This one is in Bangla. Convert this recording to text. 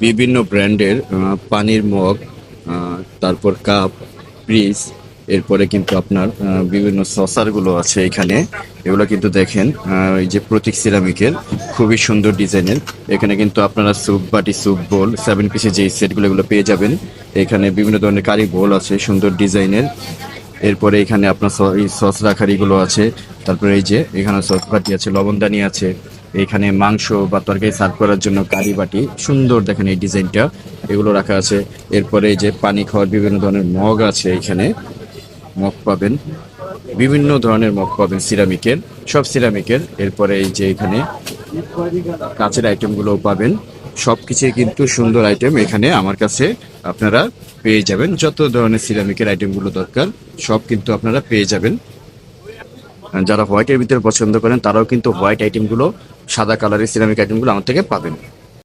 বিভিন্ন ব্র্যান্ডের পানির মগ, তারপর কাপ, ফ্রিজ, এরপরে কিন্তু আপনার বিভিন্ন সসারগুলো আছে এখানে। এগুলো কিন্তু দেখেন এই যে প্রতীক সিরামিকের, খুবই সুন্দর ডিজাইনের। এখানে কিন্তু আপনারা স্যুপ বাটি, স্যুপ বোল, 7 পিসের যে সেটগুলো এগুলো পেয়ে যাবেন। এখানে বিভিন্ন ধরনের কারি বোল আছে সুন্দর ডিজাইনের। এরপরে এখানে আপনার এই সস রাখার এগুলো আছে। তারপরে এই যে এখানে সস বাটি আছে, লবণদানি আছে। এখানে মাংস বা তরকারি সার্ভ করার জন্য কারি বাটি, সুন্দর দেখেন এই ডিজাইনটা, এগুলো রাখা আছে। এরপরে এই যে পানি খাওয়ার বিভিন্ন ধরনের মগ আছে এখানে, মগ পাবেন, বিভিন্ন ধরনের মগ পাবেন সিরামিকের, সব সিরামিকের। এরপরে এই যে এখানে কাঁচের আইটেমগুলোও পাবেন। সব কিছুই কিন্তু সুন্দর আইটেম এখানে আমার কাছে আপনারা পেয়ে যাবেন। যত ধরনের সিরামিকের আইটেমগুলো দরকার সব কিন্তু আপনারা পেয়ে যাবেন। যারা হোয়াইটের ভিতরে পছন্দ করেন তারাও কিন্তু হোয়াইট আইটেমগুলো, সাদা কালারের সিরামিক আইটেমগুলো আমার থেকে পাবেন।